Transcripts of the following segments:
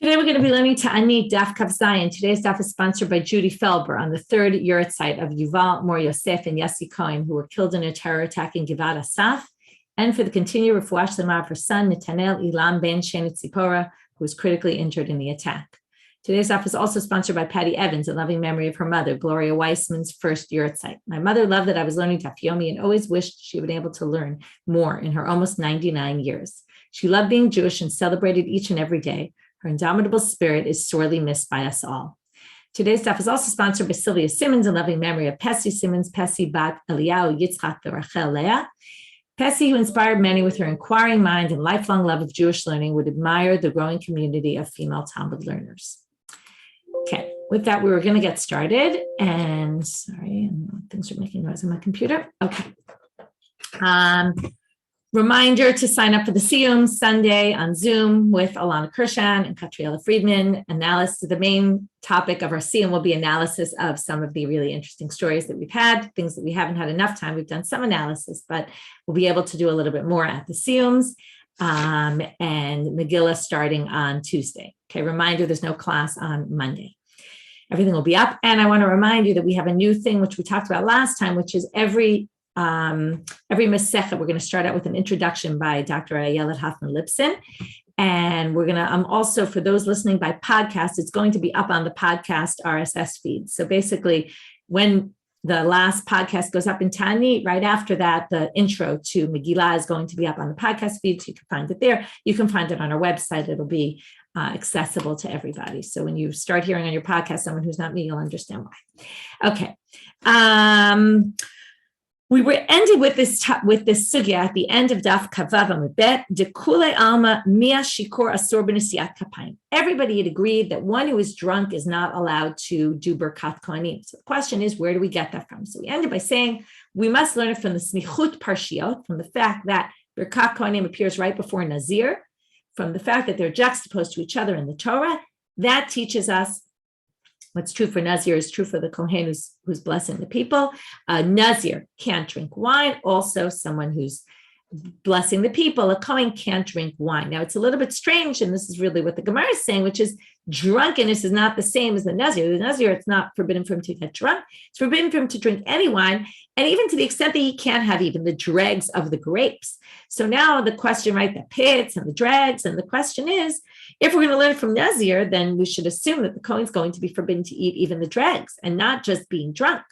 Today we're going to be learning Taanit, Daf Kaf Zayin. Today's daf is sponsored by Judy Farber on the third Yurtzeit of Yuval Mor Yosef and Yossi Cohen, who were killed in a terror attack in Givat Asaf, and for the continued refuah shlema of her son, Netanel Ilam ben Shenit Tzipora, who was critically injured in the attack. Today's daf is also sponsored by Patty Evans, in loving memory of her mother, Gloria Weissman's first Yurtzeit. My mother loved that I was learning Daf Yomi and always wished she would be able to learn more in her almost 99 years. She loved being Jewish and celebrated each and every day. Her indomitable spirit is sorely missed by us all. Today's daf is also sponsored by Sylvia Simmons, in loving memory of Pessi Simmons, Pessi Bat Eliyahu Yitzchak Rachel Leah. Pessi, who inspired many with her inquiring mind and lifelong love of Jewish learning, would admire the growing community of female Talmud learners. Okay, with that, we were going to get started. And sorry, things are making noise on my computer. Okay. Reminder to sign up for the Siyum Sunday on Zoom with Alana Kirshan and Katriella Friedman. Analysis. The main topic of our Siyum will be analysis of some of the really interesting stories that we've had, things that we haven't had enough time. We've done some analysis, but we'll be able to do a little bit more at the Siyums. And Megillah starting on Tuesday. Okay, reminder, there's no class on Monday. Everything will be up. And I want to remind you that we have a new thing, which we talked about last time, which is every Masechah, we're going to start out with an introduction by Dr. Ayelet Hoffman-Lipson. And we're going to, also for those listening by podcast, it's going to be up on the podcast RSS feed. So basically, when the last podcast goes up in Taanit, right after that, the intro to Megillah is going to be up on the podcast feed. So you can find it there. You can find it on our website. It'll be accessible to everybody. So when you start hearing on your podcast, someone who's not me, you'll understand why. Okay. We were ended with this sugya at the end of Daf Kavav Amud de Kule Alma Mia Shikur Asur B'Nesiat Kapayim. Everybody had agreed that one who is drunk is not allowed to do Birkat Kohanim. So the question is, where do we get that from? So we ended by saying we must learn it from the Smichut Parshiot, from the fact that Birkat Kohanim appears right before Nazir, from the fact that they're juxtaposed to each other in the Torah. That teaches us what's true for Nazir is true for the Kohen who's blessing the people. Nazir can't drink wine. Also, someone who's blessing the people, a Kohen can't drink wine. Now, it's a little bit strange, and this is really what the Gemara is saying, which is drunkenness is not the same as the Nazir. The Nazir, it's not forbidden for him to get drunk. It's forbidden for him to drink any wine, and even to the extent that he can't have even the dregs of the grapes. So now the question, right, the pits and the dregs, and the question is, if we're going to learn from Nazir, then we should assume that the Kohen's going to be forbidden to eat even the dregs and not just being drunk.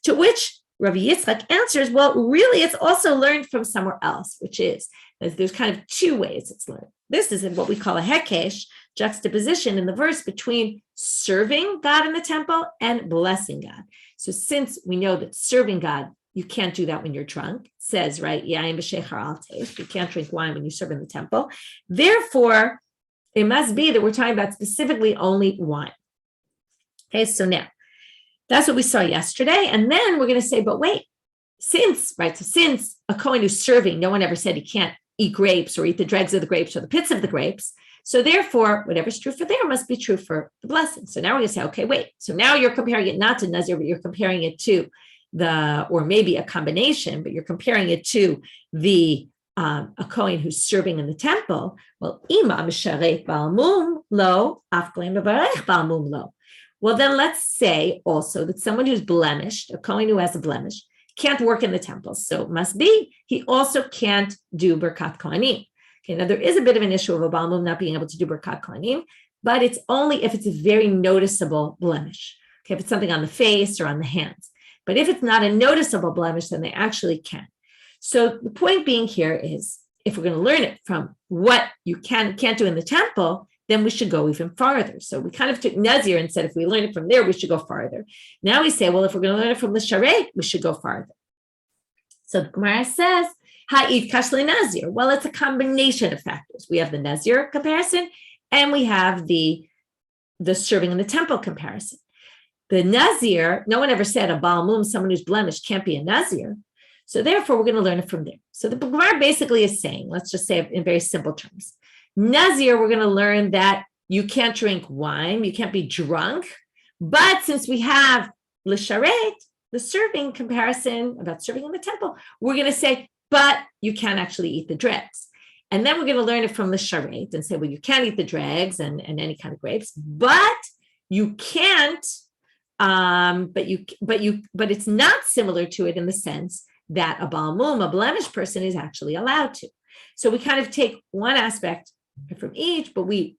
To which Rabbi Yitzchak answers, well, really, it's also learned from somewhere else, which is, there's kind of two ways it's learned. This is in what we call a hekesh, juxtaposition in the verse between serving God in the temple and blessing God. So since we know that serving God, you can't do that when you're drunk, it says, right, you can't drink wine when you serve in the temple. Therefore, it must be that we're talking about specifically only wine. Okay, so now, that's what we saw yesterday. And then we're going to say, but wait, since a Kohen who's serving, no one ever said he can't eat grapes or eat the dregs of the grapes or the pits of the grapes. So therefore, whatever's true for there must be true for the blessing. So now we're going to say, okay, wait. So now you're comparing it not to Nazir, but you're comparing it to or maybe a combination, but you're comparing it to a Kohen who's serving in the temple. Well, ima misharek ba'almum lo, afklei mevarech ba'almum lo. Well, then let's say also that someone who's blemished, a Kohen who has a blemish, can't work in the temple. So it must be he also can't do Birkat Kohanim. Okay, now there is a bit of an issue of a Baal Mum not being able to do Birkat Kohanim, but it's only if it's a very noticeable blemish. Okay, if it's something on the face or on the hands. But if it's not a noticeable blemish, then they actually can. So the point being here is, if we're going to learn it from what you can't do in the temple, then we should go even farther. So we kind of took Nazir and said, if we learn it from there, we should go farther. Now we say, well, if we're going to learn it from the Sharet, we should go farther. So the Gemara says, Ha'id Kashli Nazir. Well, it's a combination of factors. We have the Nazir comparison, and we have the serving in the temple comparison. The Nazir, no one ever said a Baal Mum, someone who's blemished, can't be a Nazir. So therefore, we're going to learn it from there. So the Gemara basically is saying, let's just say in very simple terms, Nazir, we're going to learn that you can't drink wine, you can't be drunk, but since we have l'sharet, the serving comparison about serving in the temple, we're going to say, but you can't actually eat the dregs. And then we're going to learn it from the Sharet and say, well, you can't eat the dregs and any kind of grapes, but you can't, but it's not similar to it in the sense that a Baal Mum, a blemished person, is actually allowed to. So we kind of take one aspect from each, but we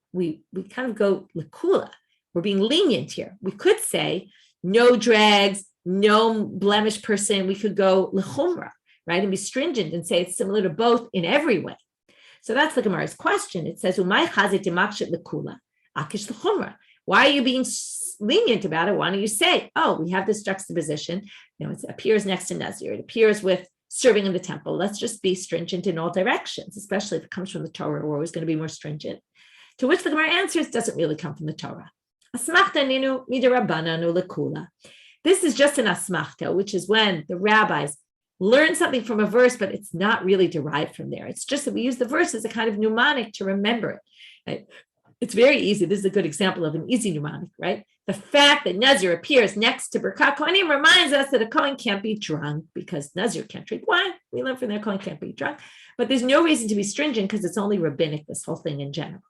kind of go lekula. We're being lenient here. We could say no dregs, no blemished person. We could go lechumra, right, and be stringent and say it's similar to both in every way. So that's the Gemara's question. It says, "Umay chazit imakshit lekula, akish lechumra." Why are you being lenient about it? Why don't you say, "Oh, we have this juxtaposition. It appears next to Nazir. It appears with serving in the temple. Let's just be stringent in all directions, especially if it comes from the Torah. We're always going to be more stringent." To which the Gemara answers, doesn't really come from the Torah. Asmachta ninu midarabbananu lekula. This is just an asmachta, which is when the rabbis learn something from a verse, but it's not really derived from there. It's just that we use the verse as a kind of mnemonic to remember it. Right? It's very easy. This is a good example of an easy mnemonic, right? The fact that Nazir appears next to Birkat Kohanim reminds us that a Kohen can't be drunk because Nazir can't drink wine. We learn from there Kohen can't be drunk. But there's no reason to be stringent because it's only rabbinic, this whole thing in general.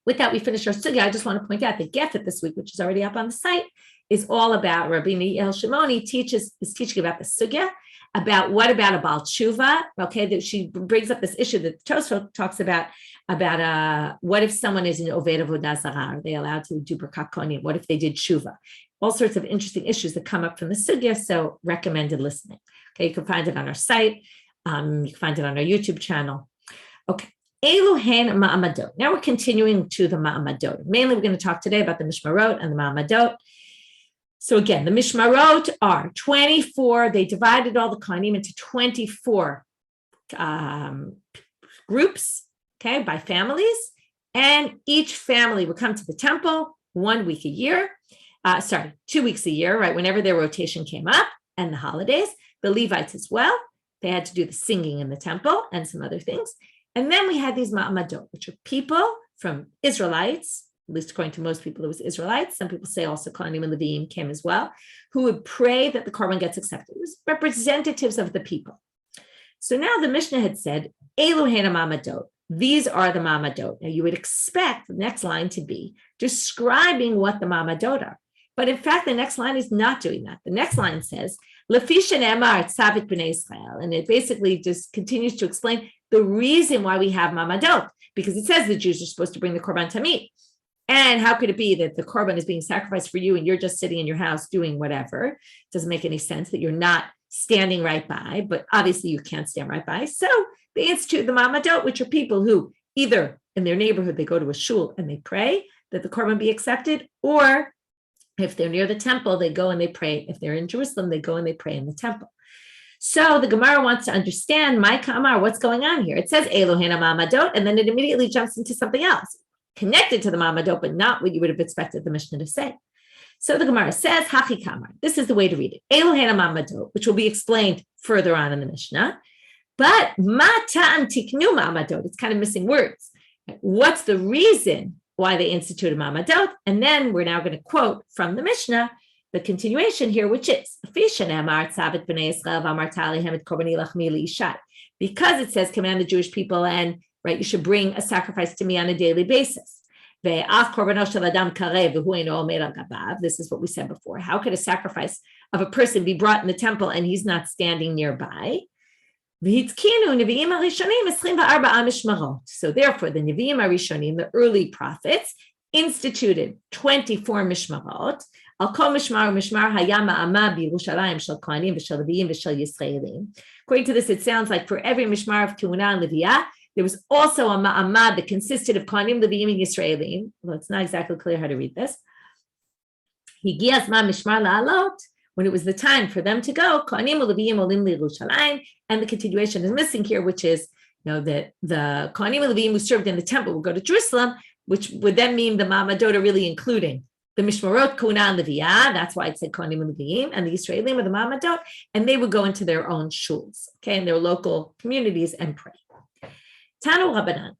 With that, we finish our sugya. I just want to point out that Gefet this week, which is already up on the site, is all about Rabbanit El Shimoni is teaching about the sugya, about what about a Baal Tshuva, okay, that she brings up this issue that Tosfot talks about what if someone is in Oved Avodah Zarah, are they allowed to do Birkat Kohanim? What if they did Tshuva? All sorts of interesting issues that come up from the sugya, so recommended listening. Okay, you can find it on our site. You can find it on our YouTube channel. Okay. Elu hen ma'amadot. Now we're continuing to the ma'amadot. Mainly we're going to talk today about the mishmarot and the ma'amadot. So again, the mishmarot are 24. They divided all the kohanim into 24 groups, okay, by families. And each family would come to the temple 1 week a year. 2 weeks a year, right? Whenever their rotation came up and the holidays, the Levites as well. They had to do the singing in the temple and some other things. And then we had these ma'amadot, which are people from Israelites, at least according to most people, it was Israelites. Some people say also Kohanim and Leviim came as well, who would pray that the korban gets accepted. It was representatives of the people. So now the Mishnah had said, Elu hena ma'amadot. These are the ma'amadot. Now you would expect the next line to be describing what the ma'amadot are. But in fact, the next line is not doing that. The next line says, Lefi shene'emar tzavit b'nei Israel. And it basically just continues to explain the reason why we have ma'amadot, because it says the Jews are supposed to bring the korban tamid. And how could it be that the korban is being sacrificed for you and you're just sitting in your house doing whatever? It doesn't make any sense that you're not standing right by, but obviously you can't stand right by. So they institute the ma'amadot, which are people who either in their neighborhood, they go to a shul and they pray that the korban be accepted, or if they're near the temple, they go and they pray. If they're in Jerusalem, they go and they pray in the temple. So the Gemara wants to understand, my kamar, what's going on here? It says Elohim ma'amadot, and then it immediately jumps into something else connected to the ma'amadot, but not what you would have expected the Mishnah to say. So the Gemara says, Hachi kamar. This is the way to read it. Elohim ma'amadot, which will be explained further on in the Mishnah. But mata'an tiknu ma'amadot. It's kind of missing words. What's the reason why they instituted ma'amadot? And then we're now going to quote from the Mishnah the continuation here, which is because it says, command the Jewish people, and right, you should bring a sacrifice to me on a daily basis. This is what we said before. How could a sacrifice of a person be brought in the temple and he's not standing nearby? So therefore, the Nevi'im Arishonim, the early prophets, instituted 24 mishmarot. According to this, it sounds like for every mishmar of Keuna and Leviah, there was also a ma'amad that consisted of Kohanim, Leviim, and Yisraelim. Well, it's not exactly clear how to read this. When it was the time for them to go, Kohanim, Leviim, Olim Yerushalayim, and the continuation is missing here, which is, that the Kohanim and Leviim who served in the temple will go to Jerusalem, which would then mean the ma'amadot are really including the Mishmarot, Kuna, and Leviah. That's why it said Kohanim and Leviim, and the Yisraelim are the ma'amadot, and they would go into their own shuls, okay, in their local communities and pray. Tanu Rabbanan.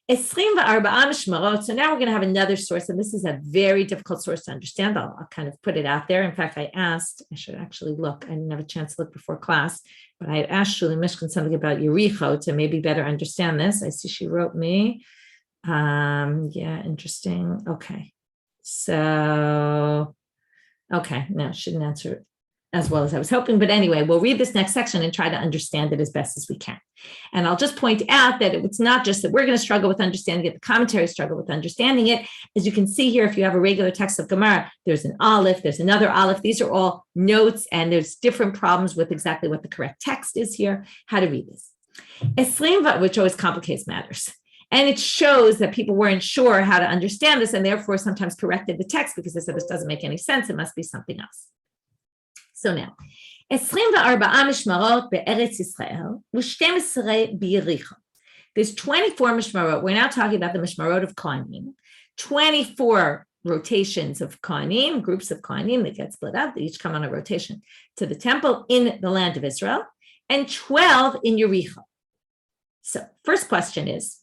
24 mishmarot. So now we're going to have another source, and this is a very difficult source to understand. I'll kind of put it out there. In fact, I should actually look. I didn't have a chance to look before class, but I had asked Shuli Mishkin something about Yericho to maybe better understand this. I see she wrote me. Yeah, interesting. Okay. So, okay, no, she didn't answer as well as I was hoping. But anyway, we'll read this next section and try to understand it as best as we can. And I'll just point out that it's not just that we're going to struggle with understanding it, the commentaries struggle with understanding it. As you can see here, if you have a regular text of Gemara, there's an aleph, there's another aleph. These are all notes, and there's different problems with exactly what the correct text is here, how to read this. Esrim, which always complicates matters. And it shows that people weren't sure how to understand this and therefore sometimes corrected the text because they said this doesn't make any sense. It must be something else. So now, 24 mishmarot be'eretz Yisrael, u-12 b'Yericho. There's 24 mishmarot. We're now talking about the mishmarot of Kohanim. 24 rotations of Kohanim, groups of Kohanim that get split up. They each come on a rotation to the temple in the land of Israel, and 12 in Yericho. So first question is,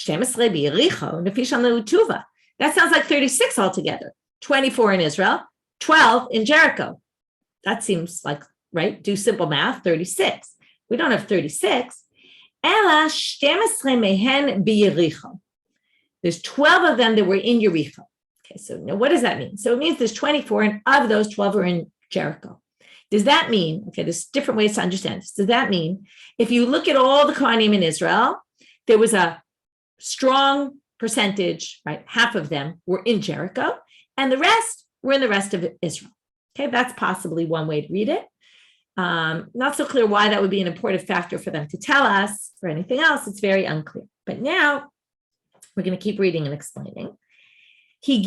12 b'Yericho, nefishan le'utuva. That sounds like 36 altogether. 24 in Israel, 12 in Jericho. That seems like, right? Do simple math, 36. We don't have 36. Ela 12 mehen b'Yericho. There's 12 of them that were in Yericho. Okay, so now what does that mean? So it means there's 24, and of those 12 are in Jericho. Does that mean, okay, there's different ways to understand this. Does that mean if you look at all the Kohanim in Israel, there was a strong percentage, right? Half of them were in Jericho, and the rest were in the rest of Israel. Okay, that's possibly one way to read it. Not so clear why that would be an important factor for them to tell us or anything else. It's very unclear. But now we're going to keep reading and explaining. So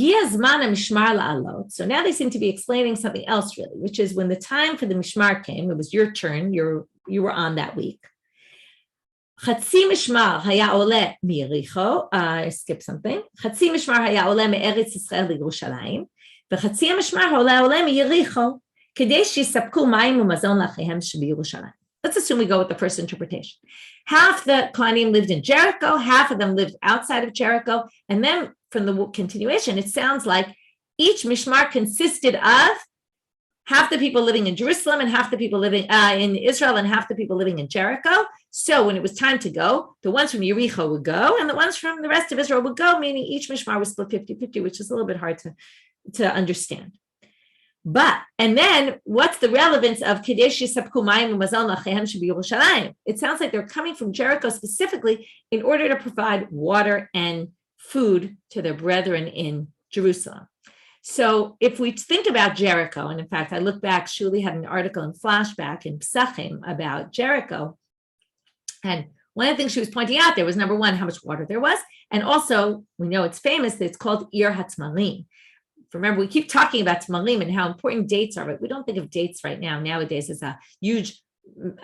now they seem to be explaining something else, really, which is when the time for the mishmar came, it was your turn, you were on that week. חצי משמר היה עולה מיריחו, skip something, חצי משמר היה עולה מארץ ישראל לירושלים, וחצי המשמר עולה מיריחו, כדי שיספקו מים ומזון לאחיהם שבירושלים. Let's assume we go with the first interpretation. Half the Kohanim lived in Jericho, half of them lived outside of Jericho, and then from the continuation, it sounds like each mishmar consisted of half the people living in Jerusalem and half the people living in Israel and half the people living in Jericho. So when it was time to go, the ones from Yericho would go and the ones from the rest of Israel would go, meaning each mishmar was split 50-50, which is a little bit hard to understand. But, and then what's the relevance of Kadesh Yisapku Mayim Umazon Lachehem Shebiyerushalayim? It sounds like they're coming from Jericho specifically in order to provide water and food to their brethren in Jerusalem. So if we think about Jericho, and in fact, I look back, Shuli had an article in Flashback in Psachim about Jericho. And one of the things she was pointing out there was, number one, how much water there was. And also, we know it's famous that it's called Ir HaTmalim. Remember, we keep talking about Tmalim and how important dates are, but we don't think of dates right now. Nowadays, as a huge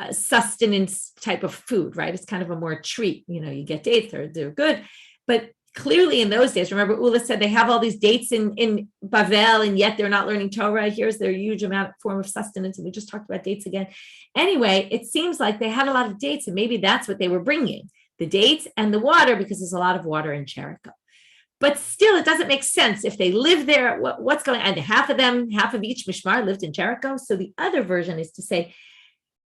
sustenance type of food, right? It's kind of a more treat. You know, you get dates, they're good. But clearly in those days, remember, Ula said they have all these dates in Bavel, and yet they're not learning Torah. Here's their huge form of sustenance. And we just talked about dates again. Anyway, it seems like they had a lot of dates, and maybe that's what they were bringing, the dates and the water, because there's a lot of water in Jericho. But still, it doesn't make sense if they live there. What's going on? Half of each mishmar lived in Jericho. So the other version is to say,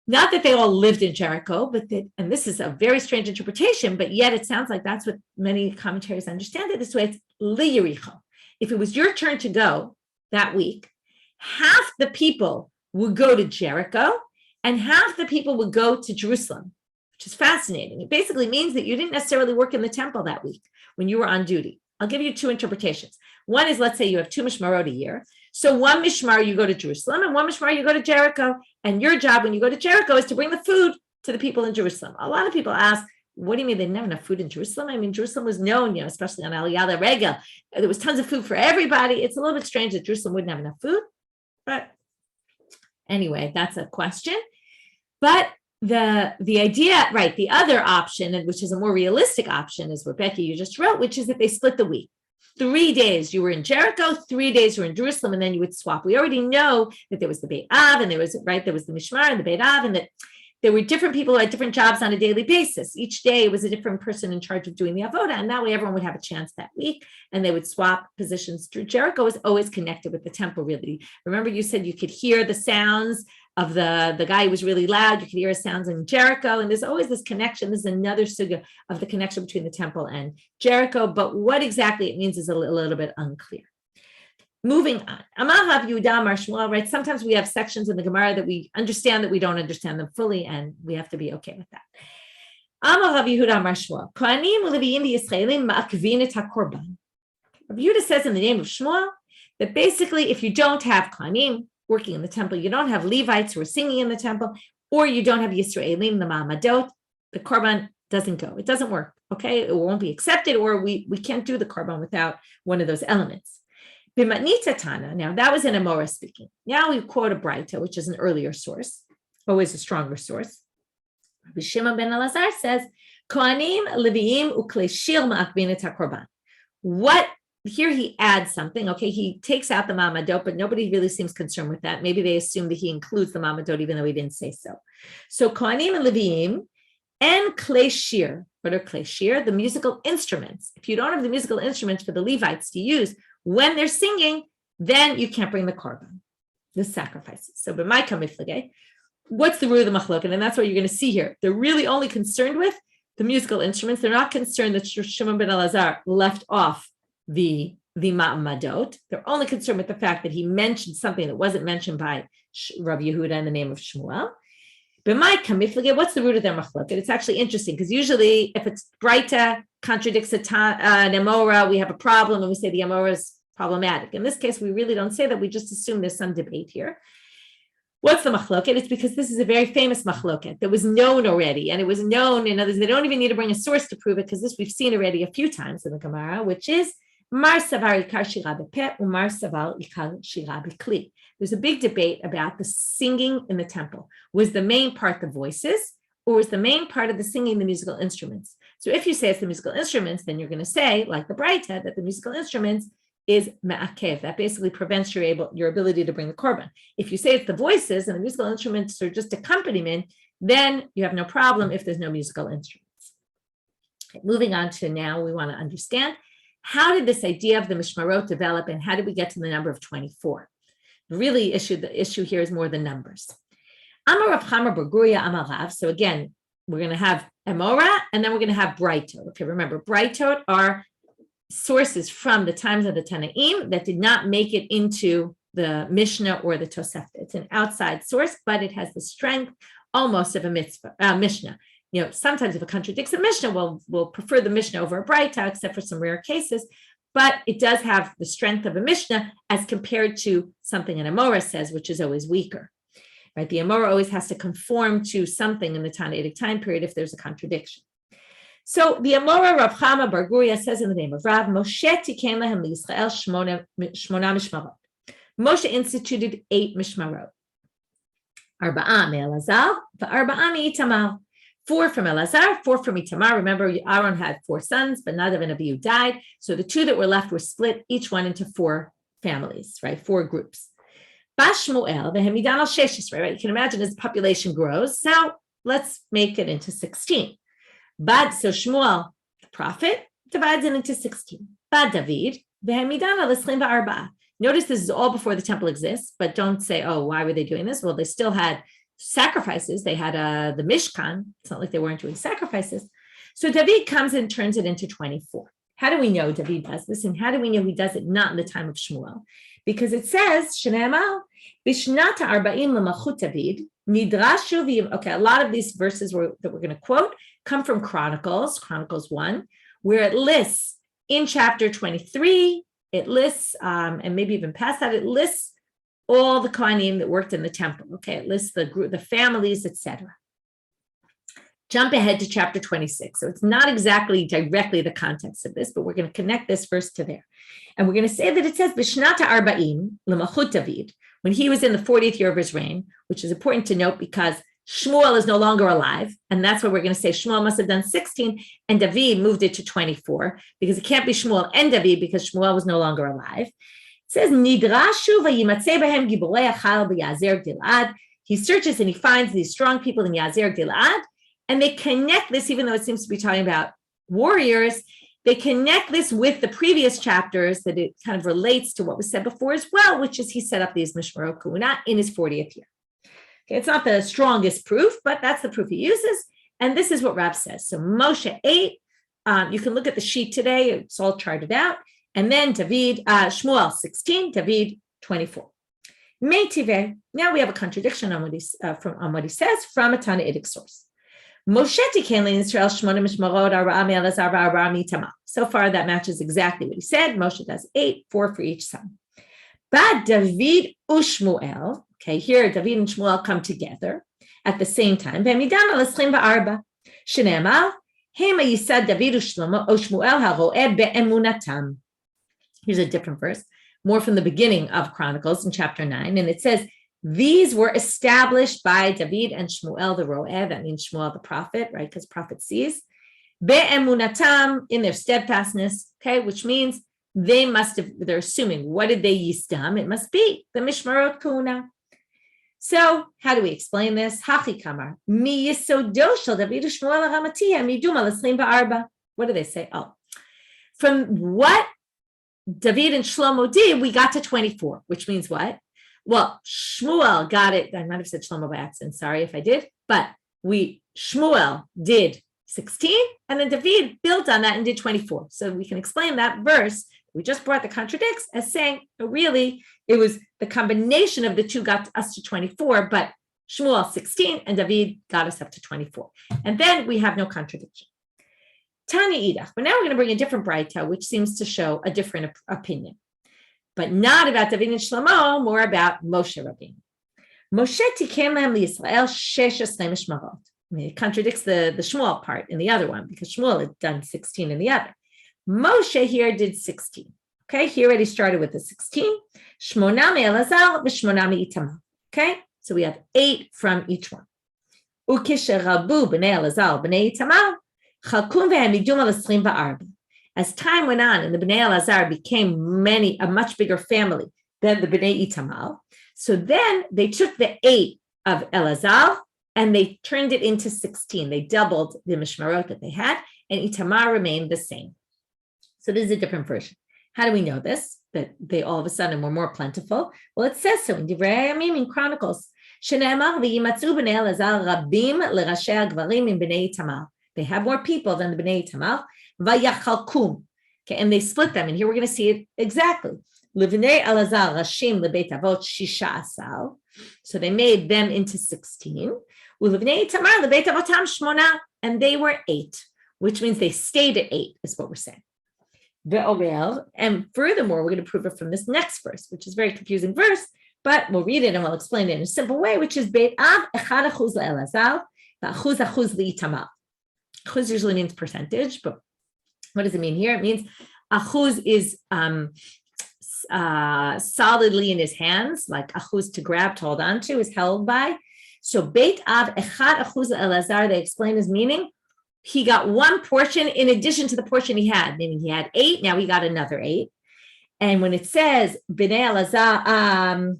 not that they all lived in Jericho, but that, and this is a very strange interpretation, but yet it sounds like that's what many commentaries understand it this way. It's li-Yericho. If it was your turn to go that week, half the people would go to Jericho and half the people would go to Jerusalem, which is fascinating. It basically means that you didn't necessarily work in the temple that week when you were on duty. I'll give you two interpretations. One is, let's say you have two mishmarot a year. So one mishmar, you go to Jerusalem, and one mishmar, you go to Jericho. And your job when you go to Jericho is to bring the food to the people in Jerusalem. A lot of people ask, what do you mean they didn't have enough food in Jerusalem? I mean, Jerusalem was known, especially on Aliyah Regel. There was tons of food for everybody. It's a little bit strange that Jerusalem wouldn't have enough food. But anyway, that's a question. But the idea, right, the other option, and which is a more realistic option, is what Becky, you just wrote, which is that they split the week. 3 days you were in Jericho, 3 days you were in Jerusalem, and then you would swap. We already know that there was the Beit Av, and there was the Mishmar and the Beit Av, and that there were different people who had different jobs on a daily basis. Each day was a different person in charge of doing the avoda, and that way everyone would have a chance that week, and they would swap positions. Jericho was always connected with the temple, really. Remember, you said you could hear the sounds of the guy who was really loud. You could hear his sounds in Jericho, and there's always this connection. This is another sugya of the connection between the temple and Jericho, but what exactly it means is a little bit unclear. Moving on, right? Sometimes we have sections in the Gemara that we understand that we don't understand them fully, and we have to be okay with that. Rav Yehuda says in the name of Shmuel that basically, if you don't have Kohanim working in the temple, you don't have Levites who are singing in the temple, or you don't have Yisraelim, the Ma'amadot, the Korban doesn't go. It doesn't work, okay? It won't be accepted, or we can't do the Korban without one of those elements. Now, that was an Amora speaking. Now we quote a Braita, which is an earlier source, always a stronger source. Rabbi Shimon ben Elazar says, Kohanim, Leviim, uklei shir ma'akbin et hakorban. What, here he adds something, okay, he takes out the Ma'amadot, but nobody really seems concerned with that. Maybe they assume that he includes the Ma'amadot, even though he didn't say so. So Kohanim and Leviim, and klei shir. What are klei shir? The musical instruments. If you don't have the musical instruments for the Levites to use when they're singing, then you can't bring the korban, the sacrifices. So, what's the root of the machloket? And that's what you're going to see here. They're really only concerned with the musical instruments. They're not concerned that Shimon ben Elazar left off the ma'amadot. They're only concerned with the fact that he mentioned something that wasn't mentioned by Rabbi Yehuda in the name of Shmuel. What's the root of their machloket? It's actually interesting because usually if it's Braita contradicts an Amora, we have a problem and we say the Amora is problematic. In this case, we really don't say that. We just assume there's some debate here. What's the machloket? It's because this is a very famous machloket that was known already. And it was known, in others, they don't even need to bring a source to prove it because this we've seen already a few times in the Gemara, which is Mar Savar Ikar Shira B'Peh Umar Savar Ikar Shira B'Kli. There's a big debate about the singing in the temple. Was the main part the voices, or was the main part of the singing the musical instruments? So if you say it's the musical instruments, then you're going to say, like the Braita, that the musical instruments is me'akev. That basically prevents your ability to bring the korban. If you say it's the voices and the musical instruments are just accompaniment, then you have no problem if there's no musical instruments. Okay, moving on to now, we want to understand, how did this idea of the mishmarot develop, and how did we get to the number of 24? Really, the issue here is more the numbers. Amar Rav Chama bar Guria Amar Rav. So again, we're going to have Amora, and then we're going to have Braitot. Okay, remember, Braitot are sources from the times of the Tanaim that did not make it into the Mishnah or the Tosefta. It's an outside source, but it has the strength almost of a Mishnah. You know, sometimes if it contradicts a Mishnah, we'll prefer the Mishnah over a Braita, except for some rare cases. But it does have the strength of a Mishnah as compared to something an Amora says, which is always weaker. Right? The Amora always has to conform to something in the Taanitic time period if there's a contradiction. So the Amora Rav Chama bar Guria says in the name of Rav, Moshe tiken lahem liYisrael shmona mishmarot. Moshe instituted 8 mishmarot. Arba'a me'Elazar, v'arba'a me'itamar. 4 from Elazar, 4 from Itamar. Remember, Aaron had 4 sons, but Nadav and Abihu died. So the 2 that were left were split, each one into 4 families, right? 4 groups. Bashmuel, v'hemidan al sheshes, right? You can imagine as the population grows. Now let's make it into 16. So Shmuel, the prophet, divides it into 16. Bad David, v'hemidan al eschim v'arba'a. Notice this is all before the temple exists, but don't say, oh, why were they doing this? Well, they still had sacrifices. They had the Mishkan. It's not like they weren't doing sacrifices. So David comes and turns it into 24. How do we know David does this? And how do we know he does it not in the time of Shmuel? Because it says, Shne'emal, Bishnata arba'im l'malchut David, midrashu v'yim. Okay, a lot of these verses that we're going to quote come from Chronicles 1, where it lists in chapter 23, it lists, and maybe even past that, it lists all the Kohanim that worked in the temple. Okay, it lists the group, the families, etc. Jump ahead to chapter 26. So it's not exactly directly the context of this, but we're going to connect this verse to there. And we're going to say that it says, Bishnata arba'im l'malchut David, when he was in the 40th year of his reign, which is important to note because Shmuel is no longer alive. And that's why we're going to say Shmuel must have done 16 and David moved it to 24 because it can't be Shmuel and David because Shmuel was no longer alive. It says, Nidrashu vayimatzei behem giborei achal b'yazer Gilad. he searches and he finds these strong people in Yazer Gilad, and they connect this, even though it seems to be talking about warriors, they connect this with the previous chapters that it kind of relates to what was said before as well, which is he set up these Mishmarot Kuna in his 40th year. Okay, it's not the strongest proof, but that's the proof he uses. And this is what Rav says. So Moshe 8, you can look at the sheet today, it's all charted out. And then Shmuel 16, David 24. Meitive, now we have a contradiction on what he says from a Taanit source. Moshe tiken Israel shmona mishmarot arba me'elazar v'arba mitamar. So far, that matches exactly what he said. Moshe does 8, 4 for each son. But David u'Shmuel, okay, here David and Shmuel come together at the same time. Ve'midam al-eschim v'arba. Shneimar, hema yisad David u'Shmuel haro'eh be'emunatam. Here's a different verse, more from the beginning of Chronicles in chapter 9, and it says, these were established by David and Shmuel the Ro'eh, that means Shmuel the prophet, right? Because prophet sees. Be'emunatam, in their steadfastness, okay, which means they're assuming, what did they yisdam? It must be the Mishmarot Kuna. So how do we explain this? Hachi kamar, mi yisodo shel David u'Shmuel ha'ramati hamidum al 24. What do they say? Oh, from what David and Shlomo did, we got to 24, which means what? Well, Shmuel got it. I might have said Shlomo by accident. Sorry if I did. But Shmuel did 16, and then David built on that and did 24. So we can explain that verse we just brought the contradicts as saying, really, it was the combination of the two got us to 24, but Shmuel 16 and David got us up to 24. And then we have no contradiction. Taanit, but now we're going to bring a different Braita, which seems to show a different opinion. But not about David and Shlomo, more about Moshe Rabbeinu. Moshe tiken lahem liYisrael 16 mishmarot. It contradicts the Shmuel part in the other one, because Shmuel had done 16 in the other. Moshe here did 16. Okay, he already started with the 16. Shmona me'elazar v'shmona me'itamar. Okay, so we have 8 from each one. Ukesherabu b'nei Elazar b'nei Itamar chalkum ve'hamidum al 24. As time went on and the Bnei Elazar became a much bigger family than the Bnei Itamar, so then they took the 8 of Elazar and they turned it into 16. They doubled the Mishmarot that they had, and Itamar remained the same. So this is a different version. How do we know this? That they all of a sudden were more plentiful? Well, it says so in Divrei Hayamim in Chronicles. Shene'emar v'yimatzu b'nei Elazar rabim l'rashei hagvarim min b'nei Itamar. They have more people than the Bnei Itamar. Vayachalkum. Okay, and they split them. And here we're going to see it exactly. Livnei Elazar rashim lebeit avot 16. So they made them into 16. Ulivnei Itamar lebeit avotam 8. And they were 8, which means they stayed at 8, is what we're saying. And furthermore, we're going to prove it from this next verse, which is a very confusing verse, but we'll read it and we'll explain it in a simple way, which is Beit Av 1% le'Elazar, 1% le'itamar. Achuz usually means percentage, but what does it mean here? It means achuz is solidly in his hands, like achuz to grab, to hold on to, is held by. So Beit Av 1% le'Elazar, they explain his meaning. He got one portion in addition to the portion he had, meaning he had 8, now he got another 8. And when it says Bnei Elazar,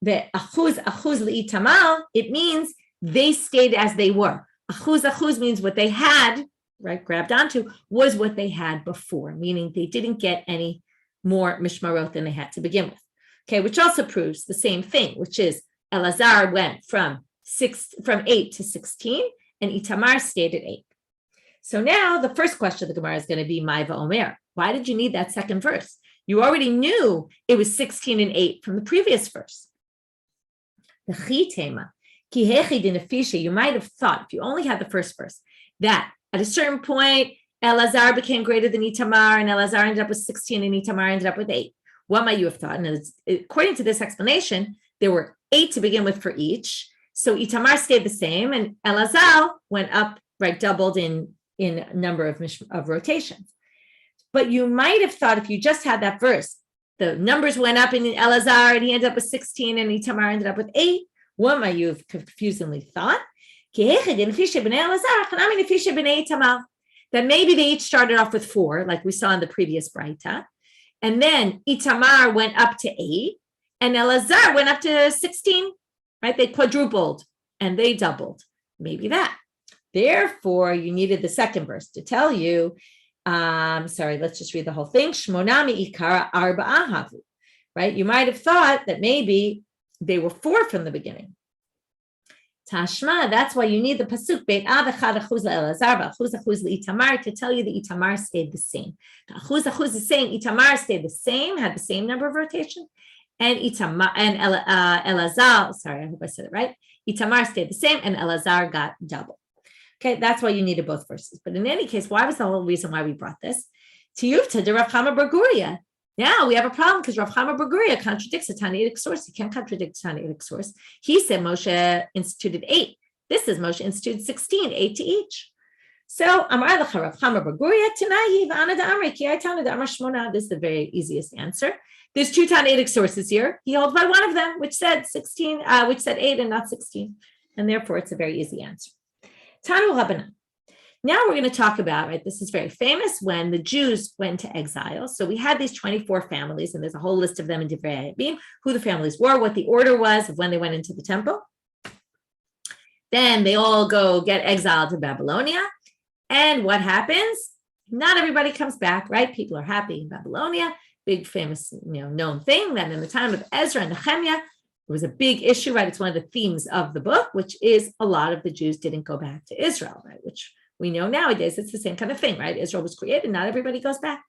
the achuz le'itamar, it means they stayed as they were. Achuz means what they had, right, grabbed onto, was what they had before, meaning they didn't get any more mishmarot than they had to begin with. Okay, which also proves the same thing, which is Elazar went from 8 to 16, and Itamar stayed at 8. So now the first question of the Gemara is going to be Maiva Omer. Why did you need that second verse? You already knew it was 16 and 8 from the previous verse. The Chitema. You might have thought, if you only had the first verse, that at a certain point, Elazar became greater than Itamar, and Elazar ended up with 16, and Itamar ended up with 8. What might you have thought? And according to this explanation, there were 8 to begin with for each. So Itamar stayed the same, and Elazar went up, right, doubled in number of rotations. But you might have thought, if you just had that verse, the numbers went up in Elazar, and he ended up with 16, and Itamar ended up with 8. What might you have confusingly thought? That maybe they each started off with 4, like we saw in the previous Braita, and then Itamar went up to 8, and Elazar went up to 16. right? They quadrupled and they doubled. Maybe that. Therefore, you needed the second verse to tell you, let's just read the whole thing. Shmonami ikara arba'ah havu, right? You might have thought that maybe they were 4 from the beginning. Tashma, that's why you need the pasuk beit av echad achuz le'elazar v'achuz achuz le'itamar to tell you that Itamar stayed the same. Achuz achuz is saying Itamar stayed the same, had the same number of rotation, and Itamar and Elazar. Sorry, I hope I said it right. Itamar stayed the same, and Elazar got double. Okay, that's why you needed both verses. But in any case, why was the whole reason why we brought this? Tiyuvta de Rav Chama bar Guria. Yeah, we have a problem because Rav Chama bar Guria contradicts a Taanitic source. He can't contradict a Taanitic source. He said Moshe instituted 8. This is Moshe instituted 16, 8 to each. So Amar lecha Rav Chama bar Guria Tanayi v'ana da'amri ki aytana da'amar shmona. This is the very easiest answer. There's 2 Taanitic sources here. He holds by one of them, which said 16, which said 8 and not 16, and therefore it's a very easy answer. Tanu Rabbanit. Now we're going to talk about, right, this is very famous, when the Jews went to exile. So we had these 24 families, and there's a whole list of them in Divrei Hayamim, who the families were, what the order was of when they went into the temple. Then they all go get exiled to Babylonia. And what happens? Not everybody comes back, right? People are happy in Babylonia. Big famous, known thing that in the time of Ezra and Nehemiah, it was a big issue, right? It's one of the themes of the book, which is a lot of the Jews didn't go back to Israel, right? Which we know nowadays, it's the same kind of thing, right? Israel was created, not everybody goes back.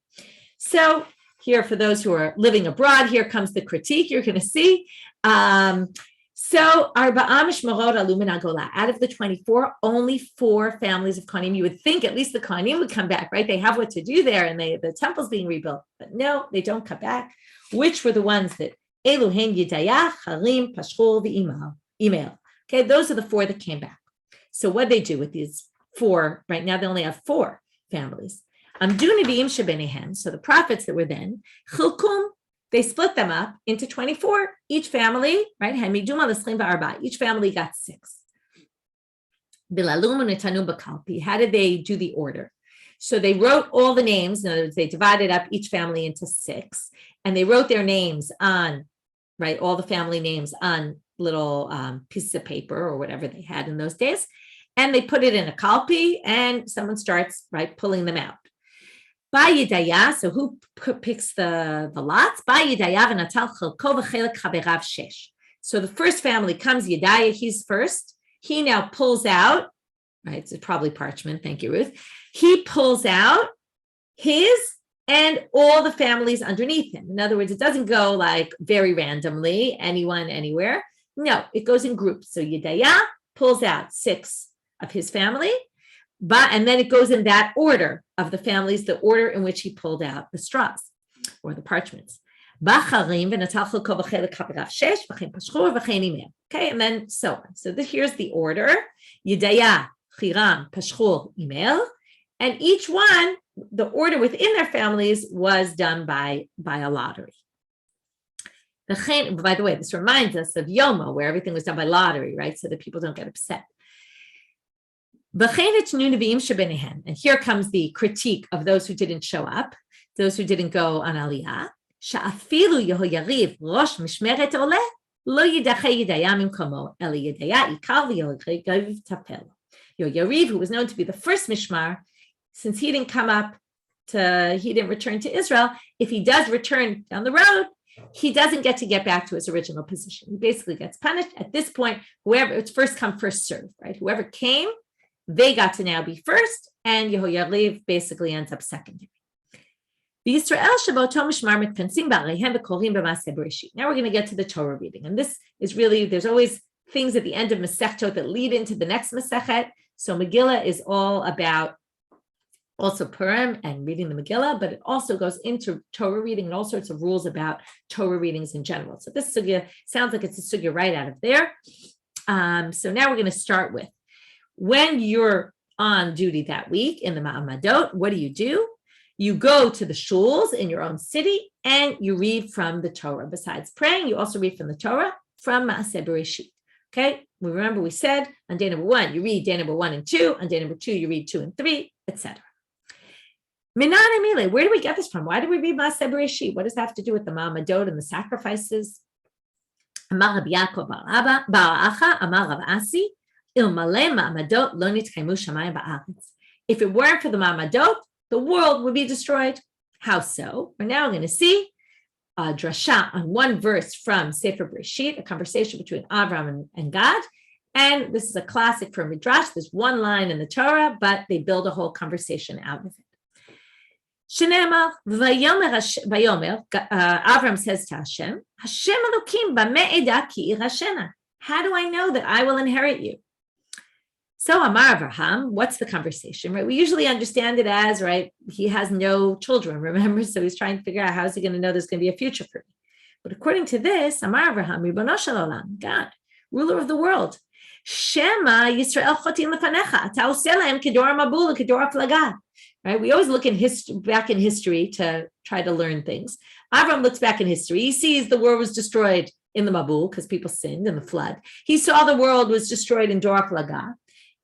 So here, for those who are living abroad, here comes the critique you're going to see. So Arba'a mishmarot alu min hagola. Out of the 24, only 4 families of Kohanim. You would think at least the Kohanim would come back, right? They have what to do there, and the temple's being rebuilt. But no, they don't come back. Which were the ones that Eluhen Yedayah, Harim, Pashchur, Email. Okay, those are the 4 that came back. So what they do with these 4, right now they only have 4 families. Amdu Nevi'im shebenehen. So the prophets that were then, Chilkum, they split them up into 24. Each family, right? Hamidum al-Eschim v'arba. Each family got 6. Bilalum u'netanu b'kalpi. How did they do the order? So they wrote all the names. In other words, they divided up each family into 6, and they wrote their names on, right, all the family names on little pieces of paper or whatever they had in those days, and they put it in a kalpi, and someone starts, right, pulling them out. Ba Yedaya, so who picks the lots? Ba Yedaya v'natal chelko v'chelek chaberav shesh. So the first family comes, Yedaya, he's first. He now pulls out, right, it's probably parchment, thank you, Ruth. He pulls out his and all the families underneath him. In other words, it doesn't go like very randomly, anyone, anywhere. No, it goes in groups. So Yedaya pulls out 6 of his family, and then it goes in that order of the families, the order in which he pulled out the straws or the parchments. Okay, and then so on. So here's the order. Yedaya, Chiram, Pashchur, Email. And each one, the order within their families was done by a lottery. By the way, this reminds us of Yomi, where everything was done by lottery, right? So that people don't get upset. And here comes the critique of those who didn't show up, those who didn't go on Aliyah. Yariv, who was known to be the first mishmar, since he didn't he didn't return to Israel, if he does return down the road, he doesn't get back to his original position. He basically gets punished. At this point, it's first come, first serve, right? Whoever came, they got to now be first, and Yehoyariv basically ends up secondary. Now we're going to get to the Torah reading. And this is really, there's always things at the end of Masechtot that lead into the next Masechet. So Megillah is all about also Purim and reading the Megillah, but it also goes into Torah reading and all sorts of rules about Torah readings in general. So this sugya sounds like it's a sugya right out of there. So now we're going to start with, when you're on duty that week in the Ma'amadot, what do? You go to the shuls in your own city and you read from the Torah. Besides praying, you also read from the Torah from Maaseh Bereshit. Okay, we said on day number 1, you read day number 1 and 2. On day number 2, you read 2 and 3, etc. Minan Emile, where do we get this from? Why do we read Maaseh Bereshit? What does that have to do with the Ma'amadot and the sacrifices? אמר רבי יעקב בר אחא, אמר רב אסי, אלמלא מעמדות לא נתקיימו שמיים בארץ. If it weren't for the ma'amadot, the world would be destroyed. How so? We're now going to see a drasha on one verse from Sefer Bereshit, a conversation between Avram and God. And this is a classic from Midrash. There's one line in the Torah, but they build a whole conversation out of it. Shenema, Vayomer, Avram says to Hashem, Hashem Elokim b'meh eda ki irashena. How do I know that I will inherit you? So Amar Avraham, what's the conversation, right? We usually understand it as, right, he has no children, remember? So he's trying to figure out how is he going to know there's going to be a future for me. But according to this, Amar Avraham, Ribono shel olam, God, ruler of the world, Shema Yisrael chotim lefanecha, ata oseh lahem kedor mabul kedor aflaga. Right? We always look back in history to try to learn things. Avram looks back in history. He sees the world was destroyed in the Mabul because people sinned in the flood. He saw the world was destroyed in Dor Plaga,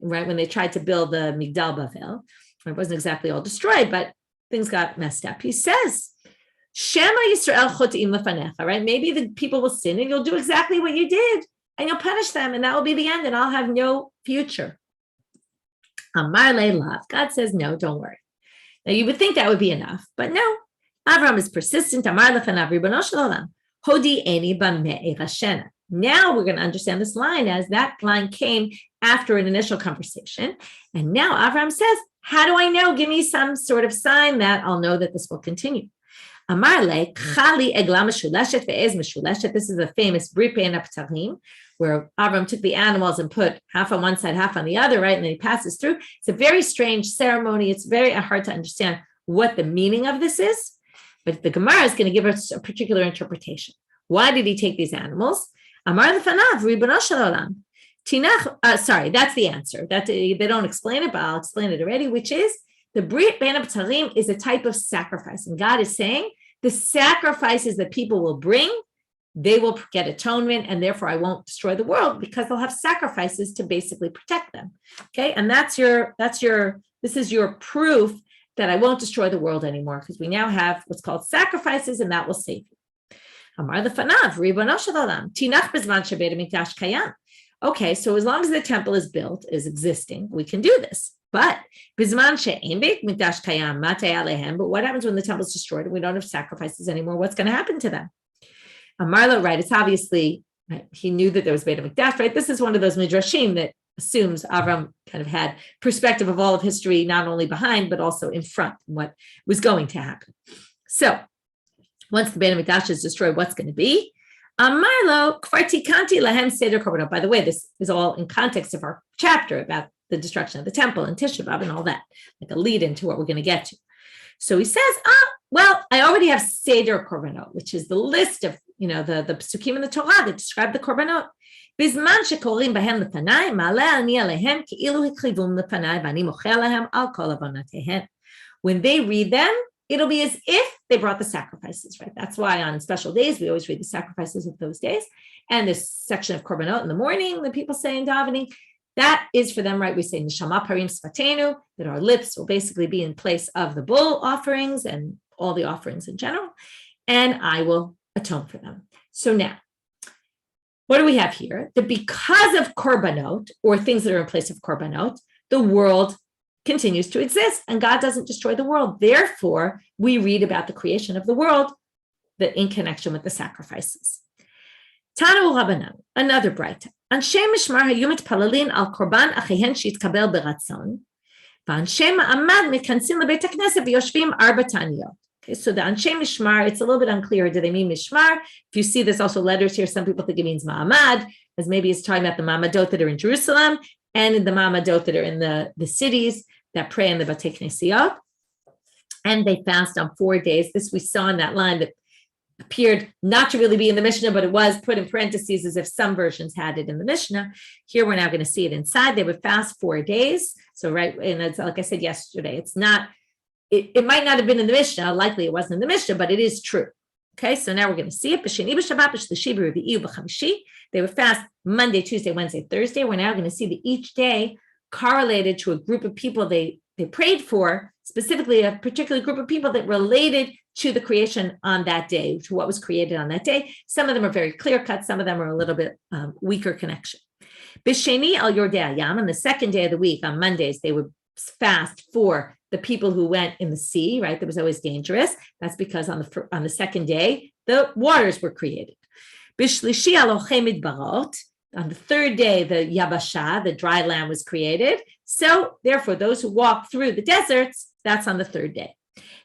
right, when they tried to build the Migdal Bavel. It wasn't exactly all destroyed, but things got messed up. He says, Shema Yisrael chotim lefanecha, right? Maybe the people will sin and you'll do exactly what you did and you'll punish them and that will be the end and I'll have no future. Amar le'lav. God says, no, don't worry. Now you would think that would be enough, but no. Avram is persistent. Amar lefanav ribono shel olam, hodi eni b'meh irashena. Now we're going to understand this line as that line came after an initial conversation. And now Avram says, how do I know? Give me some sort of sign that I'll know that this will continue. Amar le chali egla meshuleshet ve'ez meshuleshet. This is a famous brit bein haptarim, where Avram took the animals and put half on one side, half on the other, right? And then he passes through. It's a very strange ceremony. It's very hard to understand what the meaning of this is. But the Gemara is going to give us a particular interpretation. Why did he take these animals? Amar lefanav ribono shel olam. Sorry, that's the answer. That they don't explain it, but I'll explain it already, which is the brit bein haptarim is a type of sacrifice. And God is saying the sacrifices that people will bring, they will get atonement, and therefore I won't destroy the world because they'll have sacrifices to basically protect them. Okay, and this is your proof that I won't destroy the world anymore because we now have what's called sacrifices, and that will save you. Amar lefanav ribono shel olam tinach bezman shebeit hamikdash kayam. Okay, so as long as the temple is built, is existing, we can do this. But bizman she'ein beit hamikdash kayam matei alehem. But what happens when the temple is destroyed and we don't have sacrifices anymore? What's going to happen to them? Amarlo, right, it's obviously, right, he knew that there was Beit HaMikdash, right? This is one of those midrashim that assumes Avram kind of had perspective of all of history, not only behind, but also in front, what was going to happen. So once the Beit HaMikdash is destroyed, what's going to be? Amarlo, kvartikanti lahem seder korbanot. By the way, this is all in context of our chapter about the destruction of the temple and Tisha B'Av and all that, like a lead into what we're going to get to. So he says, well, I already have Seder Korbanot, which is the list of, the psukim in the Torah that describe the Korbanot. Bizman shekorim bahem lefanai, ma'aleh ani alehem ki'ilu hikrivum lefanai, v'ani mochel lehem al kol avonatehem. When they read them, it'll be as if they brought the sacrifices, right? That's why on special days, we always read the sacrifices of those days. And this section of Korbanot in the morning, the people say in davening, that is for them, right? We say neshama parim sfatenu, that our lips will basically be in place of the bull offerings and all the offerings in general, and I will atone for them. So now, what do we have here? That because of korbanot, or things that are in place of korbanot, the world continues to exist, and God doesn't destroy the world. Therefore, we read about the creation of the world that in connection with the sacrifices. Tanu Rabbanit, another bright. Anshe mishmar hayu mitpalalin al korban achihen shitkabel beratzon, v'anshe ma'amad mitkansin lebeit hakneset v'yoshvim arba ta'aniyot. Okay, so the Anshe Mishmar, it's a little bit unclear. Do they mean Mishmar? If you see there's also letters here, some people think it means Ma'amad, as maybe it's talking about the Ma'amadot that are in Jerusalem and the Ma'amadot that are in the cities that pray in the Batei Knesiyot. And they fast on 4 days. This we saw in that line that appeared not to really be in the Mishnah, but it was put in parentheses as if some versions had it in the Mishnah. Here we're now going to see it inside. They would fast 4 days. So, right, and it's like I said yesterday, it's not, it might not have been in the Mishnah, likely it wasn't in the Mishnah, but it is true. Okay, so now we're going to see it. They would fast Monday, Tuesday, Wednesday, Thursday. We're now going to see that each day correlated to a group of people they prayed for specifically a particular group of people that related to the creation on that day, to what was created on that day. Some of them are very clear-cut. Some of them are a little bit weaker connection. B'sheni al Yordei Hayam, on the second day of the week, on Mondays, they would fast for the people who went in the sea, right? That was always dangerous. That's because on the second day, the waters were created. B'shlishi al Ochei Midbarot, on the third day, the Yabasha, the dry land, was created. So, therefore, those who walk through the deserts, that's on the third day.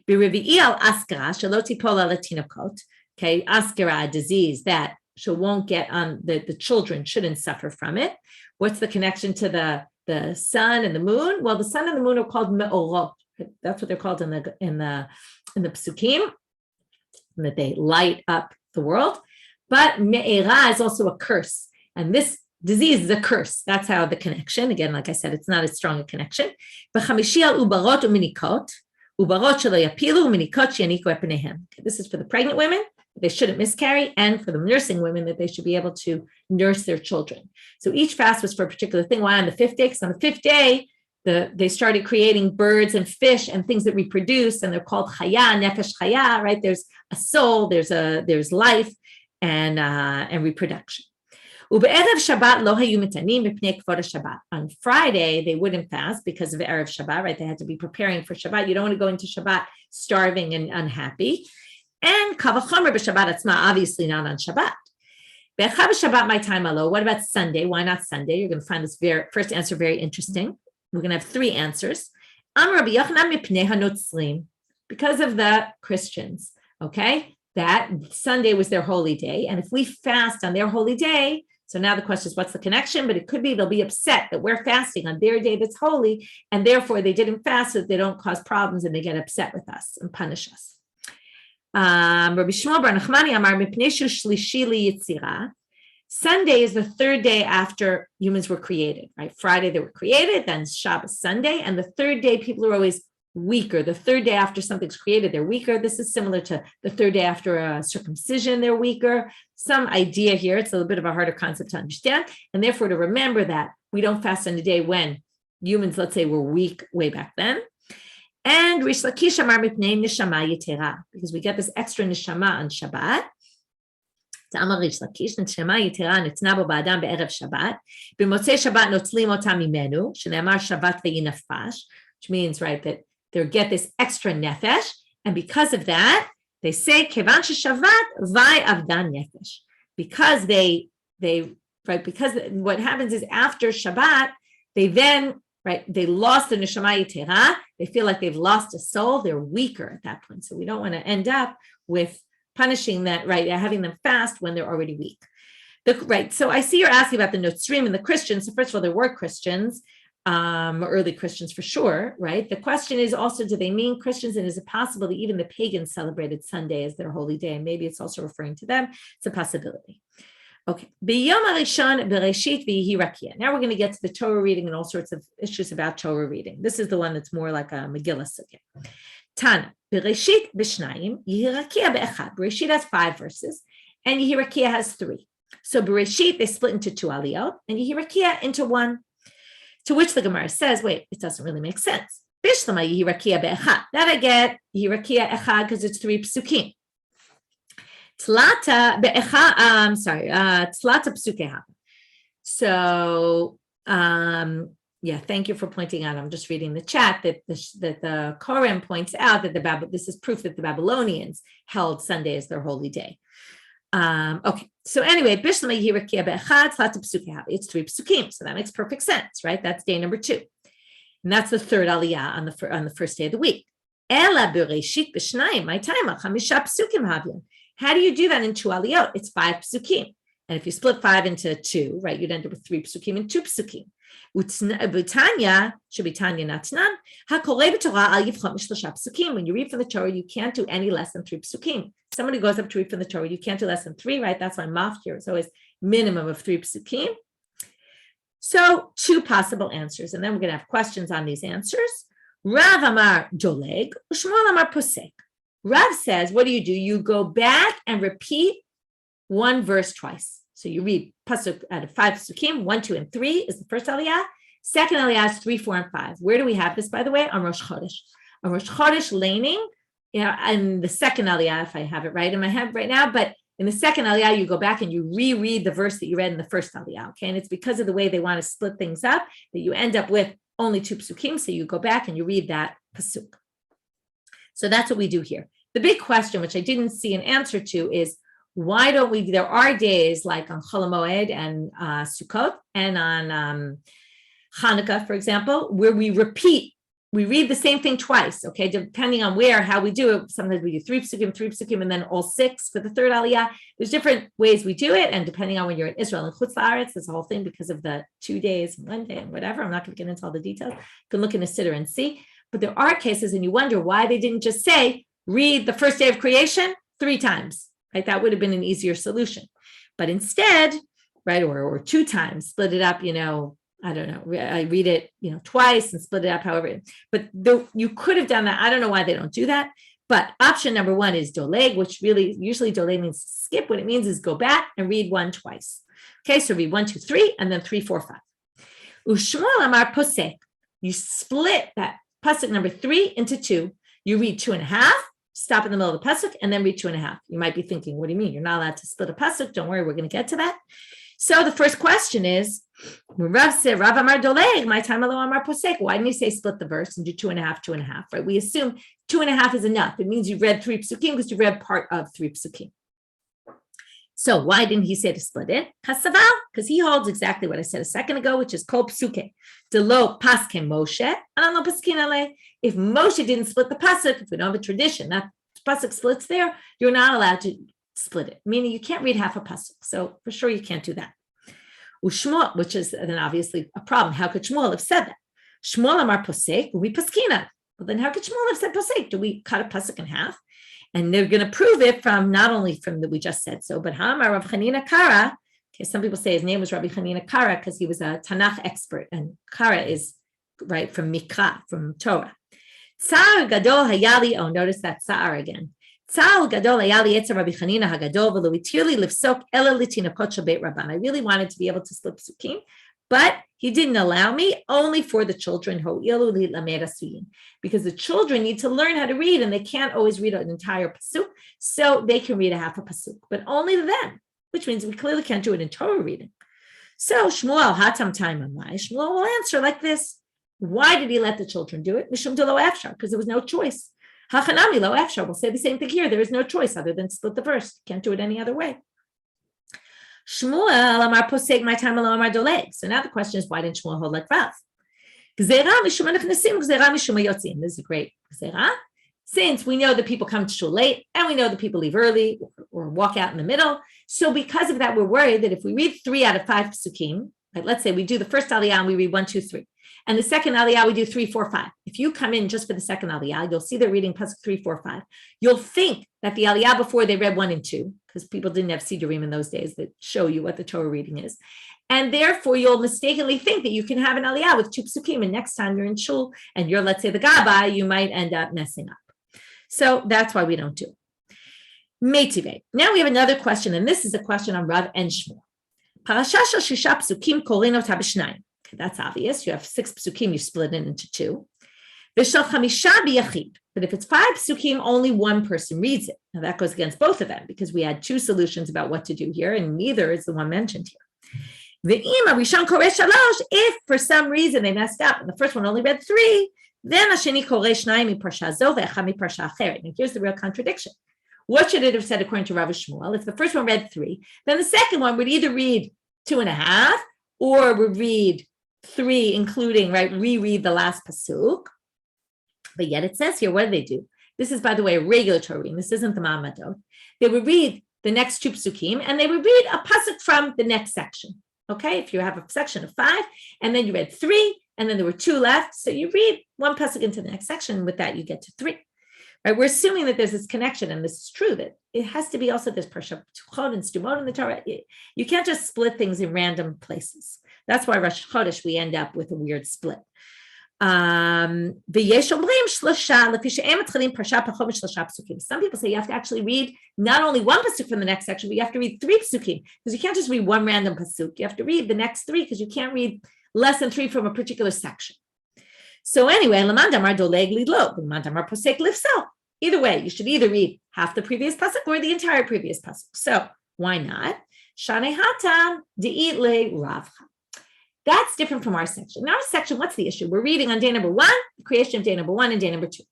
B'Revi'i al Askara, shelo tipol al hatinokot, okay, Askara, a disease that won't get on, the children shouldn't suffer from it. What's the connection to the sun and the moon? Well, the sun and the moon are called me'orot. That's what they're called in the psukim, that they light up the world. But me'era is also a curse. And this disease is a curse. That's how the connection. Again, like I said, it's not as strong a connection. B'chamishi al ubarot u'minikot, ubarot shelo yapilu u'minikot sheyaniku epneihem. This is for the pregnant women. They shouldn't miscarry, and for the nursing women, that they should be able to nurse their children. So each fast was for a particular thing. Why on the fifth day? Because on the fifth day, they started creating birds and fish and things that reproduce, and they're called chaya, nefesh chaya, right? There's a soul, there's life and reproduction. Shabbat lo hayu mitanim mipnei kvod Shabbat. On Friday, they wouldn't fast because of Erev Shabbat, right? They had to be preparing for Shabbat. You don't want to go into Shabbat starving and unhappy. And kavachomer b'Shabbat atzma, obviously not on Shabbat. Be'echa b'Shabbat my time alo. What about Sunday? Why not Sunday? You're going to find this first answer very interesting. We're going to have three answers. Am Rabbi Yochanan mipnei hanotzrim, because of the Christians. Okay, that Sunday was their holy day, and if we fast on their holy day, so now the question is, what's the connection? But it could be they'll be upset that we're fasting on their day that's holy, and therefore they didn't fast so that they don't cause problems and they get upset with us and punish us. Rabbi Shmuel bar Nachmani amar mipnei shu shlishi liyitzira. Sunday is the third day after humans were created, right? Friday they were created, then Shabbos Sunday, and the third day people are always weaker. The third day after something's created, they're weaker. This is similar to the third day after a circumcision, they're weaker. Some idea here, it's a little bit of a harder concept to understand, and therefore to remember that we don't fast on a day when humans, let's say, were weak way back then. And Rish Lakish amar mipnei neshama yetera, because we get this extra neshama on Shabbat. Ta'amar Rish Lakish, neshama yetera nitna bo ba'adam be'erev Shabbat. B'motzei Shabbat notzlim otam mimenu, shene'amar Shabbat ve'yinafash, which means, right, that they get this extra nefesh, and because of that, they say kevan sheshavat vay avdan nefesh, because because what happens is after Shabbat, they then, right, they lost the neshama yetera. They feel like they've lost a soul. They're weaker at that point. So we don't want to end up with punishing that, right, having them fast when they're already weak. Right. So I see you're asking about the Notzrim and the Christians. So first of all, there were Christians, early Christians for sure, right? The question is also, do they mean Christians? And is it possible that even the pagans celebrated Sunday as their holy day? And maybe it's also referring to them. It's a possibility. Okay. Now we're going to get to the Torah reading and all sorts of issues about Torah reading. This is the one that's more like a Megillah sugya. Tana, Bereshit b'shnayim, Yehirakia be'echad. Bereshit has 5 verses, and Yehirakia has 3. So Bereshit, they split into 2 aliyot, and Yehirakia into 1. To which the Gemara says, wait, it doesn't really make sense. Bishlama Yehirakia be'echad. That I get Yehirakia echad because it's 3 psukim. Tlata be'echa, tlata psukeha. So, thank you for pointing out. I'm just reading the chat that the Koren points out that this is proof that the Babylonians held Sunday as their holy day. Okay, so anyway, Bishlama Yehirakia be'echad, tlata psukeha. It's 3 psukim, so that makes perfect sense, right? That's day number 2, and that's the third aliyah on the first day of the week. Ela bereshit b'shnayim, my time chamisha psukim havyan. How do you do that in 2 aliyot? It's 5 psukim. And if you split 5 into 2, right, you'd end up with 3 psukim and 2 psukim. Tanya, should be Tanya Natnan. When you read from the Torah, you can't do any less than 3 psukim. Somebody goes up to read from the Torah, you can't do less than 3, right? That's why maf here is always minimum of 3 psukim. So 2 possible answers. And then we're going to have questions on these answers. Rav Amar Doleg, Shmuel Amar Posek. Rav says, what do? You go back and repeat 1 verse twice. So you read pasuk out of 5 psukim, 1, 2, and 3 is the first aliyah. Second aliyah is 3, 4, and 5. Where do we have this, by the way? On Rosh Chodesh. a Rosh Chodesh laning, and the second Aliyah, if I have it right in my head right now, but in the second Aliyah, you go back and you reread the verse that you read in the first Aliyah, okay? And it's because of the way they want to split things up that you end up with only 2 psukim, so you go back and you read that pasuk. So that's what we do here. The big question, which I didn't see an answer to, is why don't we, there are days like on Chol HaMoed and Sukkot and on Hanukkah, for example, where we read the same thing twice, okay? Depending on how we do it. Sometimes we do 3 psukim, and then all 6 for the third Aliyah. There's different ways we do it, and depending on when you're in Israel and Chutz La'aretz, there's a whole thing because of the 2 days, 1 day, and whatever. I'm not going to get into all the details. You can look in the Siddur and see. But there are cases, and you wonder why they didn't just say, read the first day of creation 3 times, right? That would have been an easier solution. But instead, right, or 2 times, split it up, I don't know. I read it, twice and split it up, however. But you could have done that. I don't know why they don't do that. But option number 1 is doleg, which really usually doleg means skip. What it means is go back and read 1 twice. Okay, so read 1, 2, 3, and then 3, 4, 5. Ushmuel amar posek. You split that pasuk number 3 into 2. You read 2.5. Stop in the middle of the pasuk and then read 2.5. You might be thinking, what do you mean? You're not allowed to split a pasuk. Don't worry, we're going to get to that. So the first question is, Rav said, Rav Amar Doleg, my time Alo Amar Posek. Why didn't he say split the verse and do 2.5, 2.5, right? We assume 2.5 is enough. It means you read 3 psukim because you read part of 3 psukim. So why didn't he say to split it? Kasaval, because he holds exactly what I said a second ago, which is kol psuke. Delo paske Moshe, analo paskin ale. If Moshe didn't split the pasuk, if we don't have a tradition, that pasuk splits there, you're not allowed to split it, meaning you can't read half a pasuk. So for sure you can't do that. Ushmuel, which is then obviously a problem. How could Shmuel have said that? Shmuel amar posek, we paskina. Well, then how could Shmuel have said posek? Do we cut a pasuk in half? And they're going to prove it from not only from that we just said so, but Hamar Rav Chanina Kara. Okay, some people say his name was Rabbi Chanina Kara because he was a Tanakh expert, and Kara is right from Mikra, from Torah. Tsar gadol hayali. Oh, notice that tsar again. I really wanted to be able to split psukim, but he didn't allow me, only for the children, because the children need to learn how to read and they can't always read an entire pasuk, so they can read a half a pasuk, but only to them, which means we clearly can't do it in Torah reading. So Shmuel will answer like this. Why did he let the children do it? Because there was no choice. Hachanami lo efshar. We'll say the same thing here. There is no choice other than split the verse. Can't do it any other way. Shmuel amar poseg my time lo amar doleg. So now the question is, why didn't Shmuel hold like Rav? Gzera mishum nechnesim, gzera mishum yotzim. This is a great gzera. Since we know that people come to shul late and we know that people leave early or walk out in the middle, so because of that, we're worried that if we read 3 out of 5 psukim, like let's say we do the first aliyah and we read 1, 2, 3. And the second aliyah, we do 3, 4, 5. If you come in just for the second aliyah, you'll see they're reading pasuk 3, 4, 5. You'll think that the aliyah before they read 1 and 2, because people didn't have sidurim in those days that show you what the Torah reading is. And therefore, you'll mistakenly think that you can have an aliyah with 2 psukim, and next time you're in shul and you're, let's say, the gabbai, you might end up messing up. So that's why we don't do it. Meitive. Now we have another question, and this is a question on Rav and Shmuel. Parasha shel shisha psukim korin ota b'shnayim. That's obvious. You have 6 psukim, you split it into 2. V'shel chamisha b'yachid. But if it's 5 psukim, only one person reads it. Now that goes against both of them because we had 2 solutions about what to do here, and neither is the one mentioned here. V'im harishon koreh shalosh. If for some reason they messed up and the first one only read 3, then hasheni koreh shnayim miparsha zo ve'echad miparsha acheret. And here's the real contradiction. What should it have said according to Rav Shmuel? If the first one read 3, then the second one would either read 2.5 or would read 3, including, right, reread the last pasuk. But yet it says here, what do they do? This is, by the way, a regular Torah reading. This isn't the Ma'amadot. They would read the next 2 psukim, and they would read a pasuk from the next section. Okay, if you have a section of 5, and then you read 3, and then there were 2 left, so you read 1 pasuk into the next section, and with that you get to 3. Right? We're assuming that there's this connection, and this is true, that it has to be also this parsha Tuchot and Stumot in the Torah. You can't just split things in random places. That's why Rosh Chodesh we end up with a weird split. Some people say you have to actually read not only 1 pasuk from the next section, but you have to read 3 psukim, because you can't just read 1 random pasuk. You have to read the next 3 because you can't read less than 3 from a particular section. So anyway, Laman Damar Doleg Lidlo, Laman Damar Posek Lifsel. Either way, you should either read half the previous pasuk or the entire previous pasuk. So why not? Shane Hatam Deitle Ravcha. That's different from our section. In our section, what's the issue? We're reading on day number 1, creation of day number 1 and day number 2.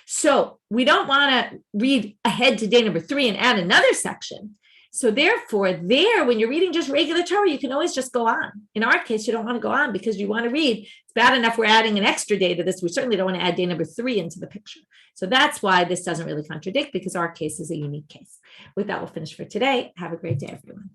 So we don't want to read ahead to day number 3 and add another section. So therefore, when you're reading just regular Torah, you can always just go on. In our case, you don't want to go on because you want to read. It's bad enough we're adding an extra day to this. We certainly don't want to add day number 3 into the picture. So that's why this doesn't really contradict, because our case is a unique case. With that, we'll finish for today. Have a great day, everyone.